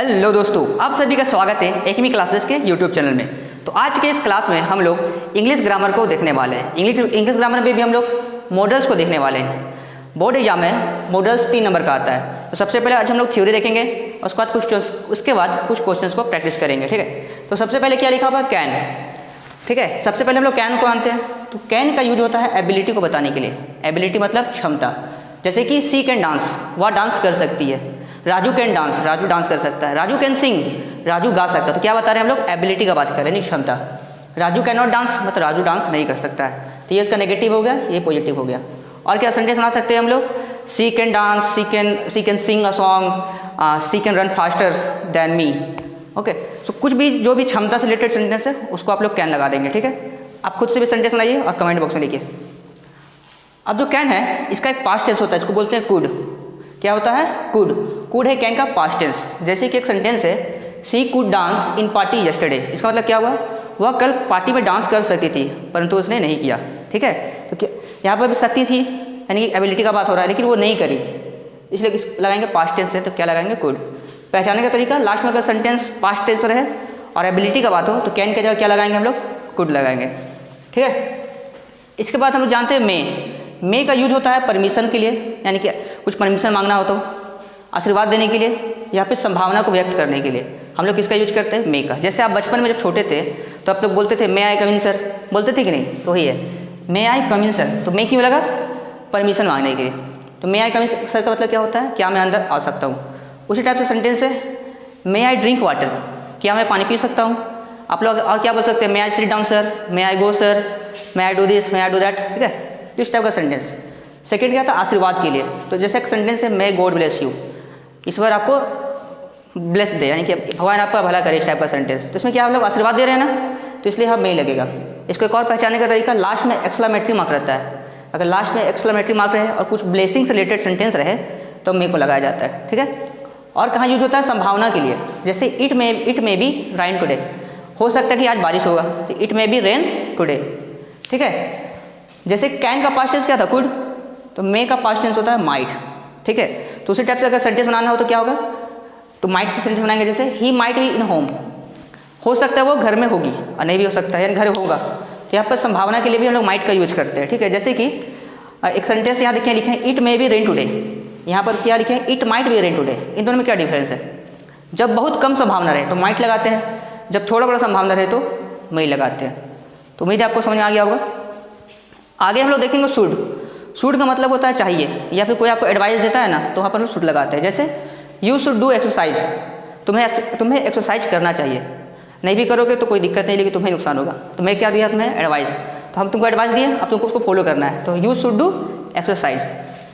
Hello दोस्तों, आप सभी का स्वागत है एकमी क्लासेस के यूट्यूब चैनल में। तो आज के इस क्लास में हम लोग इंग्लिश ग्रामर को देखने वाले हैं। इंग्लिश ग्रामर में भी हम लोग मॉडल्स को देखने वाले हैं। बोर्ड एग्जाम में मॉडल्स 3 नंबर का आता है। तो सबसे पहले आज हम लोग थ्योरी देखेंगे, उसके बाद कुछ क्वेश्चंस को प्रैक्टिस करेंगे। ठीक है, तो सबसे पहले क्या लिखा हुआ है? कैन। ठीक है, सबसे पहले हम लोग कैन को जानते हैं। तो कैन का यूज होता है एबिलिटी को बताने के लिए। एबिलिटी मतलब क्षमता। जैसे कि सी कैन डांस, वह डांस कर सकती है। Raju can dance, Raju dance कर सकता है। राजू कैन सिंग, राजू गा सकता है। तो क्या बता रहे हैं हम लोग? एबिलिटी का बात कर रहे हैं, नहीं क्षमता। राजू कैन नॉट डांस मतलब राजू डांस नहीं कर सकता है। तो ये इसका नेगेटिव हो गया, ये पॉजिटिव हो गया। और क्या सेंटेंस बना सकते हैं हम लोग? She can dance, she can sing a song, she can run faster than me. Okay, so कुछ भी जो भी क्षमता से रिलेटेड सेंटेंस है उसको आप लोग कैन लगा देंगे। ठीक है, आप खुद से भी सेंटेंस बनाइए और कमेंट बॉक्स में लिखिए। अब जो कैन है इसका एक पास्ट टेंस होता है, इसको बोलते हैं कुड। क्या होता है? कुड। कुड है कैन का पास्ट टेंस। जैसे कि एक सेंटेंस है, she could dance in party yesterday. इसका मतलब क्या हुआ? वह कल पार्टी में डांस कर सकती थी परंतु उसने नहीं किया। ठीक है, तो यहाँ पर भी सकती थी यानी कि एबिलिटी का बात हो रहा है, लेकिन वो नहीं करी, इसलिए इस लगाएंगे पास्ट टेंस है। तो क्या लगाएंगे? कुड। पहचानने का तरीका, लास्ट में अगर सेंटेंस पास्ट टेंस रहे और एबिलिटी का बात हो तो कैन के जगह क्या लगाएंगे हम लोग? कुड लगाएंगे। ठीक है, इसके बाद हम लोग जानते हैं मे का यूज होता है परमिशन के लिए, यानी कि कुछ परमिशन मांगना हो तो, आशीर्वाद देने के लिए, या फिर संभावना को व्यक्त करने के लिए हम लोग किसका यूज करते हैं? मे का। जैसे आप बचपन में जब छोटे थे तो आप लोग बोलते थे मे आई कम इन सर, बोलते थे कि नहीं? तो वही है, मे आई कम इन सर। तो मे क्यों लगा? परमिशन मांगने के लिए। तो मे आई कम इन सर का मतलब क्या होता है? क्या मैं अंदर आ सकता हूँ। उसी टाइप से सेंटेंस है, मे आई ड्रिंक वाटर, क्या मैं पानी पी सकता हूँ। आप लोग और क्या बोल सकते हैं? May I sit down sir, may I go sir, may I do this, may I do that. ठीक है, इस टाइप का सेंटेंस। सेकेंड क्या था? आशीर्वाद के लिए। तो जैसे एक सेंटेंस है, मे गॉड ब्लेस यू, ईश्वर आपको ब्लेस दे, यानी कि भगवान आपका भला करे, इस टाइप का सेंटेंस। तो इसमें क्या आप लोग आशीर्वाद दे रहे हैं ना, तो इसलिए हम मे लगेगा। इसको एक और पहचानने का तरीका, लास्ट में एक्सक्लेमेटरी मार्क रहता है। अगर लास्ट में एक्सक्लेमेटरी मार्क रहे और कुछ ब्लेसिंग से रिलेटेड सेंटेंस रहे तो मे को लगाया जाता है। ठीक है, और कहाँ यूज होता है? संभावना के लिए। जैसे it may be rain today, हो सकता है कि आज बारिश होगा, तो it may be rain today. ठीक है, जैसे कैन का पास्ट टेंस क्या था? कुड। तो मे का पास्ट टेंस होता है माइट। ठीक है, तो उसी टाइप से अगर सेंटेंस बनाना हो तो क्या होगा? तो माइट से सेंटेंस बनाएंगे। जैसे he might be in home, हो सकता है वो घर में होगी और नहीं भी हो सकता है, यानी घर होगा। तो यहाँ पर संभावना के लिए भी हम लोग माइट का यूज करते हैं। ठीक है, जैसे कि एक सेंटेंस यहाँ देखिए, लिखे it may be rain today, यहाँ पर क्या लिखे? It might be rain today. इन दोनों में क्या डिफरेंस है? जब बहुत कम संभावना रहे तो माइट लगाते हैं, जब थोड़ा बड़ा संभावना रहे तो मे लगाते हैं। तो उम्मीद है आपको समझ में आ गया होगा। आगे हम लोग देखेंगे शुड। शुड का मतलब होता है चाहिए, या फिर कोई आपको एडवाइस देता है ना तो वहाँ पर हम शुड लगाते हैं। जैसे यू शुड डू एक्सरसाइज, तुम्हें एक्सरसाइज करना चाहिए, नहीं भी करोगे तो कोई दिक्कत नहीं, लेकिन तुम्हें नुकसान होगा। तो मैं क्या दिया तुम्हें? एडवाइस। तो हम तुमको एडवाइस दिए, अब तुमको उसको फॉलो करना है। तो यू शुड डू एक्सरसाइज।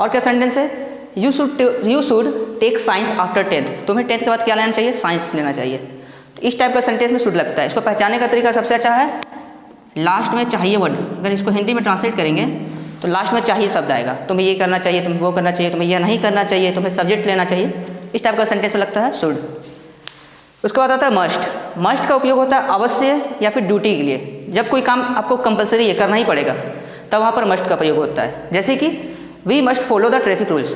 और क्या सेंटेंस है? You should take science after 10th, तुम्हें 10th के बाद क्या लेना चाहिए? साइंस लेना चाहिए। तो इस टाइप का सेंटेंस में शुड लगता है। इसको पहचानने का तरीका सबसे अच्छा है, लास्ट में चाहिए वर्ड। अगर इसको हिंदी में ट्रांसलेट करेंगे तो लास्ट में चाहिए शब्द आएगा। तुम्हें ये करना चाहिए, तुम्हें वो करना चाहिए, तुम्हें यह नहीं करना चाहिए, तुम्हें सब्जेक्ट लेना चाहिए। इस टाइप का सेंटेंस में लगता है शुड। उसके बाद आता है मस्ट। मस्ट का उपयोग होता है अवश्य या फिर ड्यूटी के लिए। जब कोई काम आपको कंपलसरी है, करना ही पड़ेगा, तब वहाँ पर मस्ट का प्रयोग होता है। जैसे कि we must follow the traffic rules,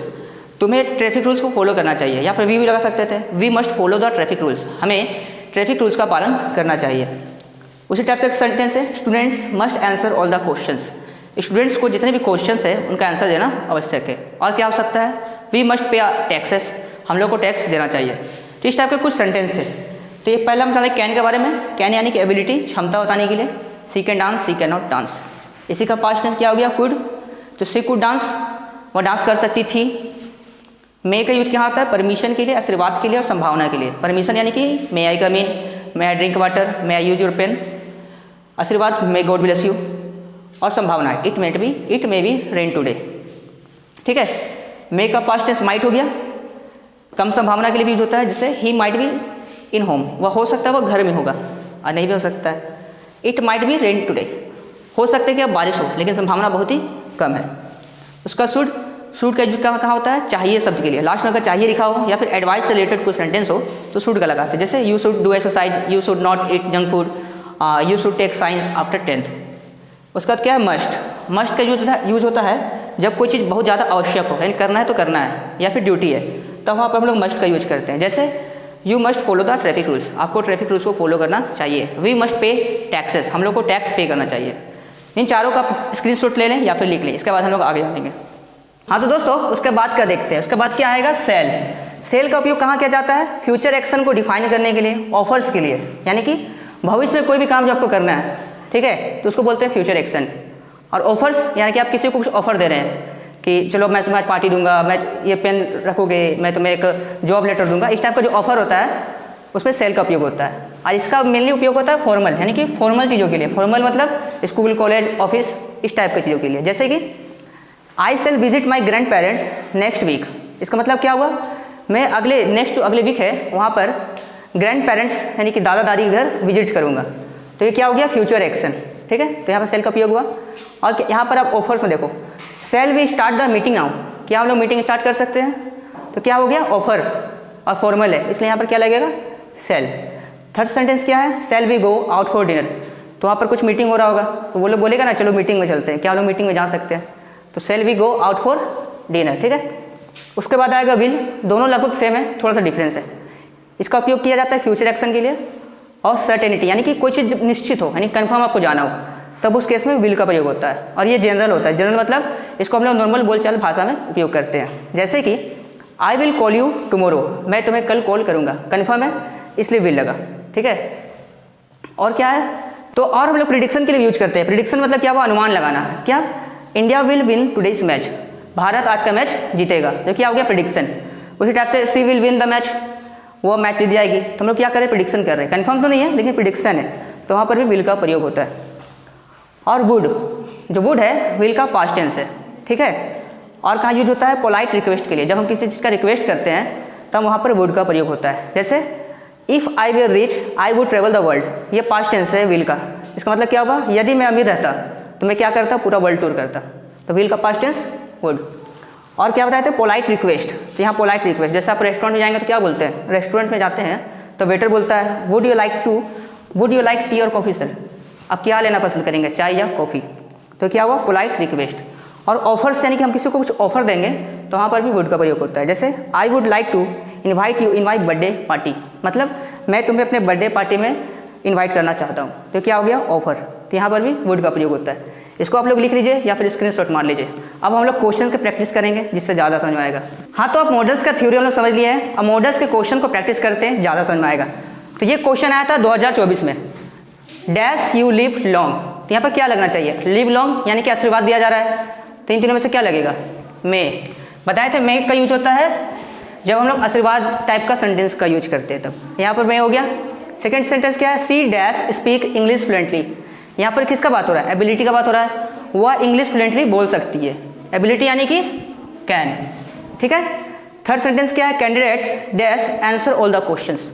तुम्हें ट्रैफिक रूल्स को फॉलो करना चाहिए। या फिर वी भी लगा सकते थे, we must follow the traffic rules, हमें ट्रैफिक रूल्स का पालन करना चाहिए। उसी टाइप से एक सेंटेंस है, students must answer all the questions, students को जितने भी क्वेश्चंस है उनका आंसर देना आवश्यक है। और क्या हो सकता है? वी मस्ट पे टैक्सेस, हम लोग को टैक्स देना चाहिए। तो इस टाइप के कुछ सेंटेंस थे। तो ये पहला हम जाने कैन के बारे में। कैन यानी कि एबिलिटी, क्षमता बताने के लिए। She can dance, she can not dance. इसी का पास्ट टेंस क्या हो गया? कुड। तो सी कुड डांस, वह डांस कर सकती थी। मे का यूज क्या होता है? परमिशन के लिए, आशीर्वाद के लिए और संभावना के लिए। परमिशन यानी कि may I come in, may I drink water, may I use your pen. आशीर्वाद मे गॉड ब्लेस यू। और संभावना it may be rain today. ठीक है, मे का पास्ट टेंस माइट हो गया, कम संभावना के लिए भी यूज होता है। जैसे he might be in home, वह हो सकता है वह घर में होगा और नहीं भी हो सकता है। It might be rain today, हो सकता है कि अब बारिश हो लेकिन संभावना बहुत ही कम है। उसका शुड का यूज कहाँ होता है? चाहिए शब्द के लिए। लास्ट में अगर चाहिए लिखा हो या फिर एडवाइस से रिलेटेड कोई सेंटेंस हो तो शुड का लगाते हैं। जैसे you should do exercise, you should not eat junk food, you should take science after 10th। उसका क्या है? मस्ट। मस्ट का यूज होता है जब कोई चीज़ बहुत ज़्यादा आवश्यक हो, यानी करना है तो करना है, या फिर ड्यूटी है, तब वहाँ पर हम लोग मस्ट का यूज करते हैं। जैसे you must follow the traffic rules, आपको ट्रैफिक रूल्स को फॉलो करना चाहिए। वी मस्ट पे टैक्सेस, हम लोग को टैक्स पे करना चाहिए। इन चारों का स्क्रीनशॉट ले लें या फिर लिख लें, इसके बाद हम लोग आगे जाएंगे। हाँ तो दोस्तों उसके बाद क्या देखते हैं, उसके बाद क्या आएगा, सेल। सेल का उपयोग कहाँ किया जाता है, फ्यूचर एक्शन को डिफाइन करने के लिए, ऑफर्स के लिए, यानी कि भविष्य में कोई भी काम जो आपको करना है, ठीक है, तो उसको बोलते हैं फ्यूचर एक्शन। और ऑफर्स यानी कि आप किसी को कुछ ऑफर दे रहे हैं कि चलो मैं तुम्हें पार्टी दूंगा, मैं ये पेन रखोगे, मैं तुम्हें एक जॉब लेटर दूंगा, इस टाइप का जो ऑफर होता है उसमें सेल का उपयोग होता है। और इसका मेनली उपयोग होता है फॉर्मल, यानी कि फॉर्मल चीज़ों के लिए। फॉर्मल मतलब स्कूल, कॉलेज, ऑफिस, इस टाइप की चीज़ों के लिए। जैसे कि I shall visit my grandparents next week, इसका मतलब क्या हुआ, मैं अगले वीक है वहाँ पर ग्रैंड पेरेंट्स यानी कि दादा दादी घर विजिट करूँगा, तो ये क्या हो गया, फ्यूचर एक्शन, ठीक है। तो यहाँ पर सेल का उपयोग हुआ। और यहाँ पर आप ऑफर्स में देखो, shall we start the meeting now, क्या हम लोग मीटिंग स्टार्ट कर सकते हैं, तो क्या हो गया, ऑफर और फॉर्मल है, इसलिए यहाँ पर क्या लगेगा, सेल। थर्ड सेंटेंस क्या है, shall we go out for dinner, तो वहाँ पर कुछ मीटिंग हो रहा होगा, तो वो लोग बोलेगा ना चलो मीटिंग में चलते हैं, क्या हम लोग मीटिंग में जा सकते हैं, तो shall we go out for dinner, ठीक है। उसके बाद आएगा विल, दोनों लगभग सेम है, थोड़ा सा डिफरेंस है। इसका उपयोग किया जाता है फ्यूचर एक्शन के लिए। और सर्टेनिटी यानी कि कोई चीज़ निश्चित हो, यानी कन्फर्म आपको जाना हो, तब उस केस में विल का प्रयोग होता है। और ये जनरल होता है, जनरल मतलब इसको हम लोग नॉर्मल बोलचाल भाषा में उपयोग करते हैं। जैसे कि I will call you tomorrow, मैं तुम्हें कल कॉल करूँगा, कन्फर्म है इसलिए विल लगा, ठीक है। और क्या है, तो और हम लोग प्रिडिक्शन के लिए यूज करते हैं। प्रिडिक्शन मतलब क्या हुआ, अनुमान लगाना। क्या, India will win today's match, Bharat आज का मैच जीतेगा, तो क्या हो गया, प्रिडिक्शन। उसी टाइप से सी विल विन द मैच, वो मैच जीत जाएगी, तो हम लोग क्या कर रहे हैं, प्रिडिक्शन कर रहे हैं, कंफर्म तो नहीं है लेकिन प्रिडिक्शन है, तो वहाँ पर भी विल का प्रयोग होता है। और वुड, जो वुड है विल का पास्ट टेंस है, ठीक है। और कहाँ यूज होता है, पोलाइट रिक्वेस्ट के लिए, जब हम किसी चीज़ का रिक्वेस्ट करते हैं तब वहाँ पर वुड का प्रयोग होता है। जैसे if I were rich I would travel the world, ये पास्ट टेंस है विल का, इसका मतलब क्या होगा, यदि मैं अमीर रहता तो मैं क्या करता, पूरा वर्ल्ड टूर करता, तो विल का पास्ट टेंस वुड। और क्या बताए थे, पोलाइट रिक्वेस्ट, तो यहाँ पोलाइट रिक्वेस्ट, जैसे आप रेस्टोरेंट में जाएंगे तो क्या बोलते हैं, रेस्टोरेंट में जाते हैं तो वेटर बोलता है वुड यू लाइक टी और कॉफ़ी सर, आप क्या लेना पसंद करेंगे, चाय या कॉफ़ी, तो क्या हुआ, पोलाइट रिक्वेस्ट। और ऑफर्स यानी कि हम किसी को कुछ ऑफर देंगे तो वहाँ पर भी वुड का प्रयोग होता है। जैसे I would like to invite you in my birthday party, मतलब मैं तुम्हें अपने बर्थडे पार्टी में इन्वाइट करना चाहता हूँ, तो क्या हो गया, ऑफर, तो यहाँ पर भी वुड का प्रयोग होता है। इसको आप लोग लिख लीजिए या फिर स्क्रीनशॉट मार लीजिए। अब हम लोग क्वेश्चन की प्रैक्टिस करेंगे जिससे ज़्यादा समझ में आएगा। हाँ तो आप मॉडल्स का थ्योरी हम लोग समझ लिया है, अब मॉडल्स के क्वेश्चन को प्रैक्टिस करते हैं, ज़्यादा समझ में आएगा। तो ये क्वेश्चन आया था 2024 में, डैश यू लिव लॉन्ग, तो यहाँ पर क्या लगना चाहिए, लिव लॉन्ग यानी कि आशीर्वाद दिया जा रहा है, तो इन तीनों में से क्या लगेगा, मे। बताए थे मे का यूज होता है जब हम लोग आशीर्वाद टाइप का सेंटेंस का यूज करते हैं, तब यहाँ पर मे हो गया। सेकेंड सेंटेंस क्या है, she dash speak English fluently, यहाँ पर किसका बात हो रहा है, एबिलिटी का बात हो रहा है, वह इंग्लिश फ्लुएंटली बोल सकती है, एबिलिटी यानी कि कैन, ठीक है। थर्ड सेंटेंस क्या है, candidates dash answer all the questions,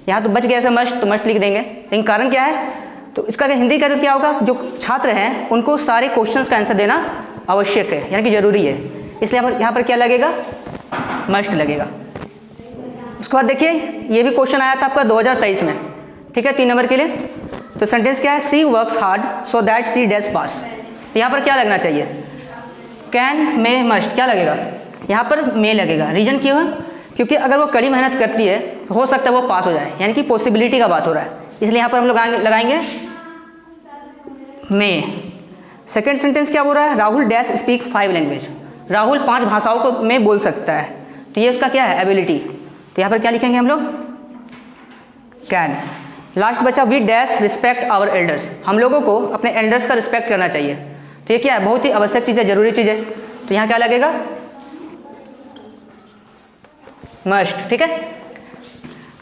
यहाँ तो बच गया ऐसा मस्ट, तो मस्ट लिख देंगे, लेकिन कारण क्या है, तो इसका हिंदी का तो क्या होगा, जो छात्र हैं उनको सारे क्वेश्चंस का आंसर देना आवश्यक है, यानी कि जरूरी है, इसलिए यहाँ पर क्या लगेगा, मस्ट लगेगा। उसके बाद देखिए ये भी क्वेश्चन आया था आपका 2023 में, ठीक है, 3 नंबर के लिए। तो सेंटेंस क्या है, she works hard so that she dash pass, तो यहाँ पर क्या लगना चाहिए, कैन मे मस्ट, क्या लगेगा, यहाँ पर मे लगेगा। रीजन क्यों है, क्योंकि अगर वो कड़ी मेहनत करती है तो हो सकता है वो पास हो जाए, यानी कि पॉसिबिलिटी का बात हो रहा है, इसलिए यहाँ पर हम लोग लगाएंगे मे। सेकेंड सेंटेंस क्या बोल रहा है, Rahul dash speak 5 language, Rahul 5 भाषाओं को में बोल सकता है, तो ये उसका क्या है, एबिलिटी, तो यहाँ पर क्या लिखेंगे हम लोग, कैन। लास्ट बचा we dash respect our elders, हम लोगों को अपने एल्डर्स का रिस्पेक्ट करना चाहिए, तो ये क्या है, बहुत ही आवश्यक चीज़ है, जरूरी चीज़ है, तो यहाँ क्या लगेगा, मस्ट, ठीक है।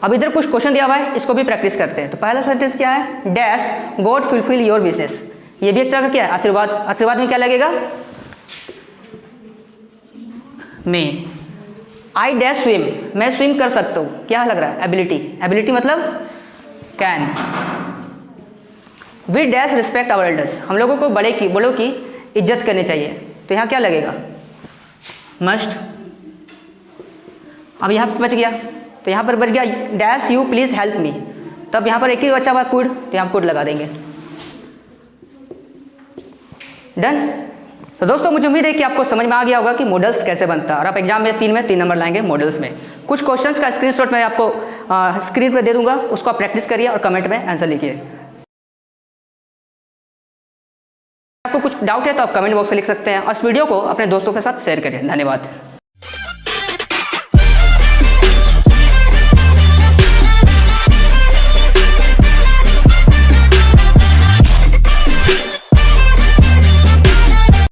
अब इधर कुछ क्वेश्चन दिया हुआ है, इसको भी प्रैक्टिस करते हैं। तो पहला सेंटेंस क्या है, dash God fulfil your wishes, ये भी एक तरह का क्या है, आशीर्वाद, आशीर्वाद में क्या लगेगा, में। आई डैश स्विम, मैं स्विम कर सकता हूँ, क्या लग रहा है, एबिलिटी, एबिलिटी मतलब can. We dash respect our elders, हम लोगों को बड़ों की इज्जत करनी चाहिए, तो यहाँ क्या लगेगा, मस्ट। अब यहाँ पर बच गया, तो यहाँ पर बच गया dash you please help me, तब यहाँ पर एक ही बचा हुआ कुड, तो यहाँ कुड लगा देंगे, डन। तो दोस्तों मुझे उम्मीद है कि आपको समझ में आ गया होगा कि मॉडल्स कैसे बनता है और आप एग्जाम में 3 नंबर लाएंगे मॉडल्स में। कुछ क्वेश्चंस का स्क्रीनशॉट मैं आपको स्क्रीन पर दे दूंगा, उसको आप प्रैक्टिस करिए और कमेंट में आंसर लिखिए। आपको कुछ डाउट है तो आप कमेंट बॉक्स में लिख सकते हैं और इस वीडियो को अपने दोस्तों के साथ शेयर करिए। धन्यवाद।